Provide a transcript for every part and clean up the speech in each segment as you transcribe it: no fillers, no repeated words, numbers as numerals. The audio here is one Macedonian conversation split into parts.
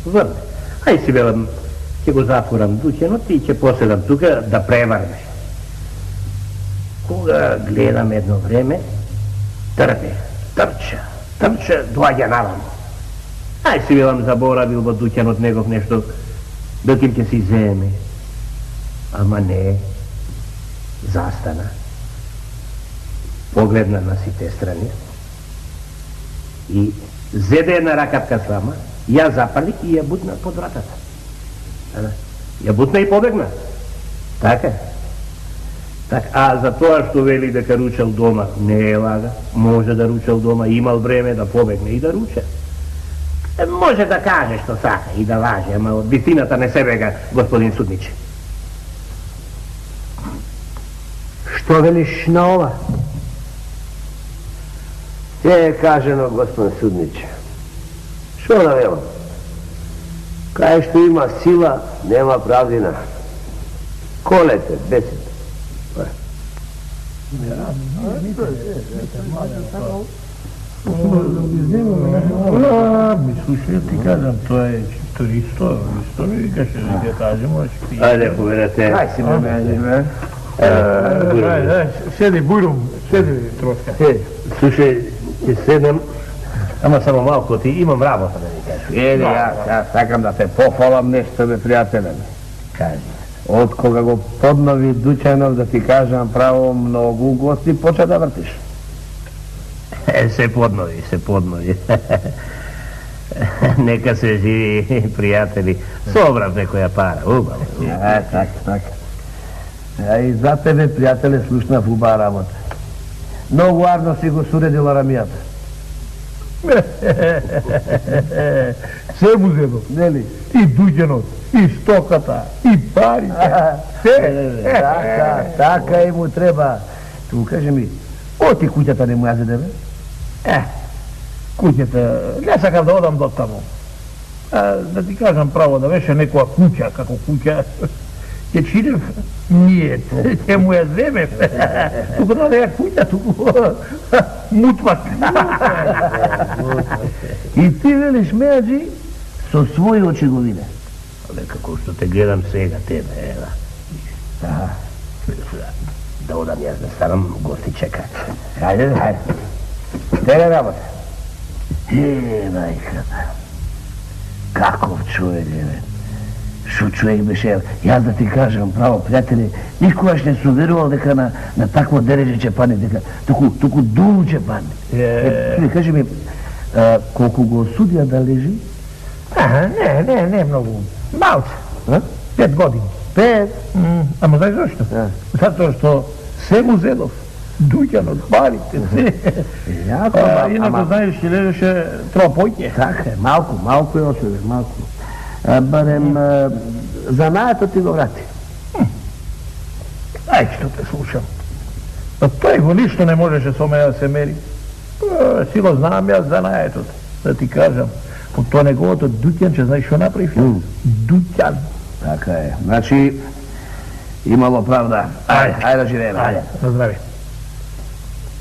Върне. Ай си велам, ќе го затворам дуќенот и ќе поседам тука да преварне. Кога гледам едно време, трча, доаѓа наваму. Ај си велам, заборавил во дуќанот негов нешто, да ким ќе си земе. Ама не, застана. Погледна на сите страни и зеде една ракатка слама, ја запали и ја бутна под вратата. Ја бутна и побегна. Така. А за тоа што вели дека ручал дома, не е лага. Може да ручал дома, имал време да побегне и да руча. Може да каже што сака и да лаже, ама од вистината не се бега, господин судниче. Што велиш на ова? Те е кажено, господин судниче. Што да велам? Кај што има сила, нема правдина. Колете, бесите. Слушай, ти кажам, тоа е чисто ми викаше да ќе кажемо, ќе... Ајде, поверете. Ај си ме мене, Седи, Бујрум, седи трошка. Слушай, ќе седнем, ама само малко, ти имам работа да ви кажу. Еде, јас сакам да те пофалам нешто, бе, пријателе. Кажи. Од кога го поднови дуќанов, да ти кажам право, многу гости поча да вртиш. Се поднови. Нека се живи, пријатели. Собрав некоја пара, убаво. Така. И за тебе, пријателе, слушнав убава работа. Многу арно си го суредила рамијата. Се му зедо, Нели? и дуќанот, и стоката, и парите. Така и му треба. Ту каже ми, оти куќата не му ја зеде, бе? Куќата, не сакам да одам до таму. Да ти кажам право, да беше некоја куќа, како куќа, ќе чидев, ние, ќе му ја земев. Туку да не е куќа, туку мутвак. И ти велиш, Меаджи, со своји очи го виде. Како што те гледам сега, тебе, ева. Да одам јас да станам, гости чекаат. Хајде. Тега работа. Мајката. Каков човек е, бе. Шо човек беше, јас да ти кажам право, пријатели, никогаш не сум верувал дека на такво дереже ќе падне, дека туку долу ќе падне. Кажи ми, колку го судија да лежи? Не многу. Малце. 5 години. 5? Ама знаеш зашто? Затоа што се му зедов. Дуќанот, парите, се. Инако знаеш, ќе лежеше тропојке. Така е, малку е очевек, малку. Барем, занајето ти го врати. Ај, што те слушам. Тој го ништо не можеше со мене да се мери. Си го знам јас занајетот, да ти кажам. По тоа неговото дуќан, че знаеш што направи? Дуќан. Така е. Значи, имало правда. Ајде да живееме. Ајде, на здраве.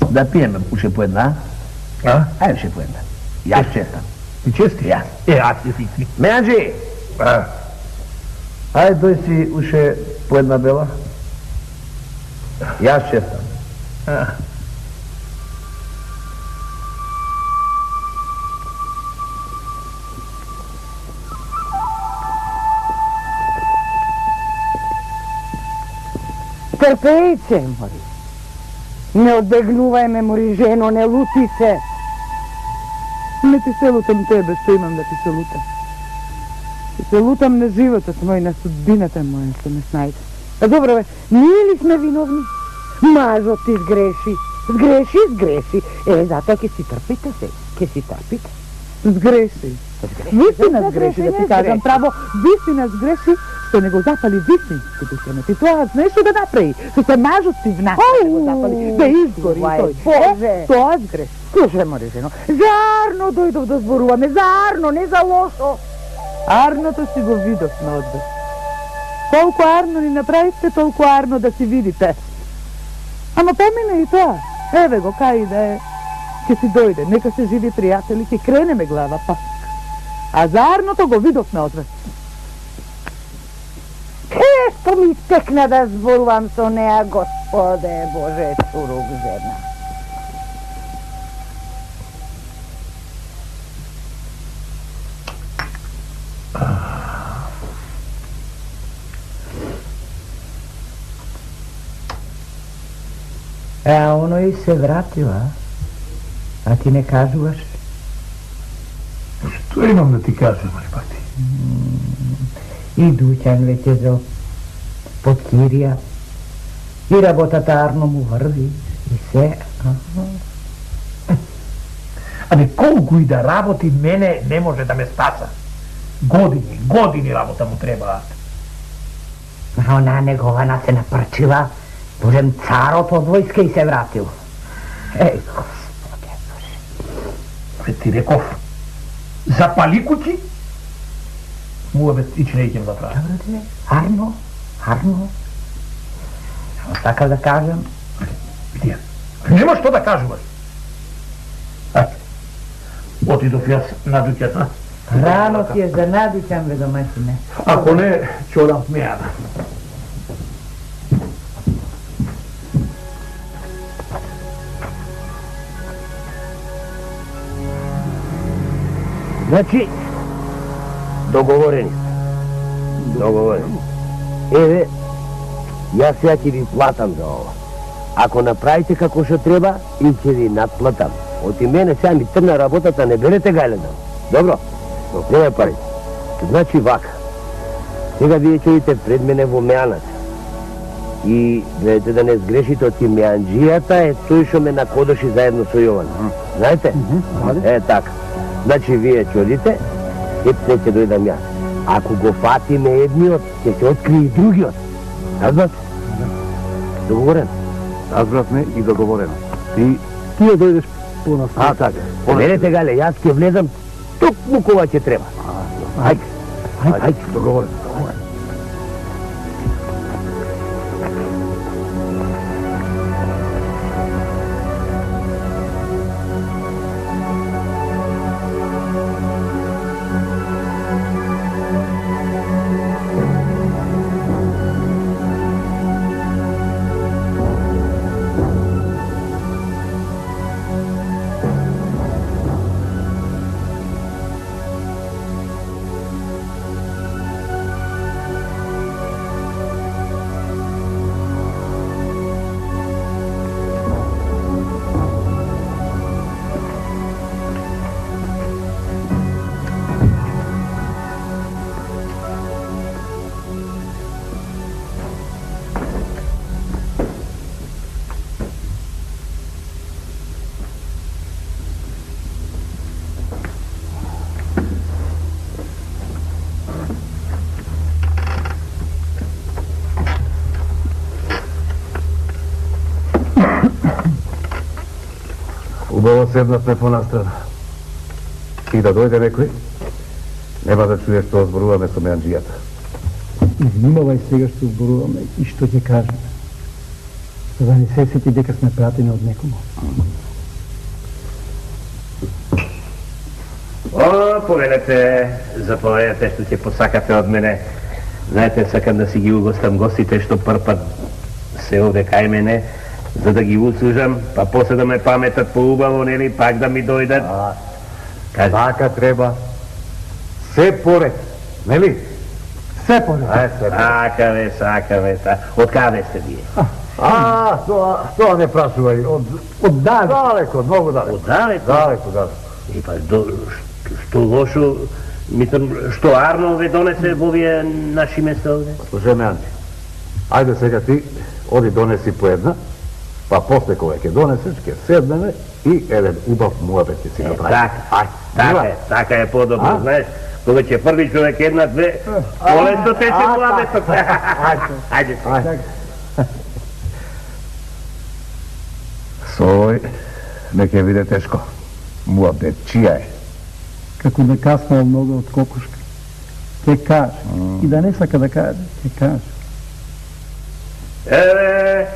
Да пиеме уште по една. Ајде уште по една. Јас честам. Ти чести? Јас. Аз ти фикни. Меаджи! Ајде дој си уште по една бела. Јас честам. Трпејте, мори. Не одбегнувај ме, мори, жено, не лути се. Не ти се лутам тебе, што имам да ти се лутам. Ти се лутам на животот мој, на судбината моја, што ме снајде. А добро, бе, ние ли сме виновни? Мажот ти сгреши. Затоа ќе си трпите се, Сгреши. Вистина сгреши, да ти кажам право, вистина сгреши, што не го запали вистински дуќанот. И тоа знаеш што да направи? Што се мажот ти внася да го запали, да изгори тој. Тоа сгреши. Слушай, мори жено, за Арно дојдов да зборуваме, за Арно, не за лошо. Арното си го видовме од вас. Колку Арно ни направите, толку Арно да си видите. Ама помина и тоа. Еве го, кај да е. Ке си дојде, нека се живи пријатели, ке кренеме глава пак. A za Arno го видовме одве. Што ми текна да зборувам со неа, Господе Боже, чурук жена. Оно и се вратила, а ти не кажуваш? Што имам да ти кажам, Айпати? И Дуќан веќе за под Кирија, и работата Арно му върви, и се... Ами колку и да работи, мене не може да ме спаса. Години работа му требаат. А она негована се напрчила, Божем царот од војска и се вратил. Еј, Господе Боже. Ти реков, запали куќи, му ич не ќе да прави. Добре, Арно. Така да кажам. Видија, нема што да кажуваш. Ајде, отидов јас на Дуќата. Рано ти е за Надуќан, бе, домачине. Ако не, ќе одам мејана. Значи, договорени. Еве, јас сега ќе ви платам за ова. Ако направите како што треба, и ќе ви надплатам. От и мене сега ми трна работата, не берете гајлена. Добро? Но нема парите. Значи вака. Сега вие ќе идете пред мене во мејаната. И гледате да не сгрешите, од и мејанџијата е тој што ме накодоши заедно со Јован. Знаете? Така. Значи вие ќе одите, и ќе дојдам јас. Ако го фатиме едниот, ќе се открие и другиот. Разбрат? Договорено? Разбравме и договорено. Ти ја дојдеш по-настрана. Така. Верете, гале, јас ќе влезам токму кога ќе треба. Ајде, Договорено. Убаво седнавме понастрана. И да дојде некој, нема да чуе што зборуваме со мејанџијата. Внимавај сега што зборуваме и што ќе кажеме. За да не се сети дека сме пратени од некому. Заповедете што ќе посакате од мене. Знаете, сакам да си ги угостам гостите што прв пат се овде кај мене, за да ги услужам, па после да ме паметат поубаво, нели, пак да ми дојдат. Така треба. Се поред, нели? Се поред. Сака ве. Од каде сте вие? Тоа не прашувај. Од Далеко, многу далеко. Од далеко? Далеко. И па, што лошо, мислам, што Арно ве донесе во овие наши места овде? Слушај ме, Анти. Ајде сега ти, оди донеси по една, па после кога ќе донесеш, ќе седнеме и еден убав муабет ќе си направи. Така е подобро, знаеш, кога ќе први човек една-две, полесно тече муабетот. Ајде. Со овој не ќе биде тешко. Муабет чија е? Како да каснал много од кокушка. Ќе каже. И да не сака да каже, ќе каже. Еве,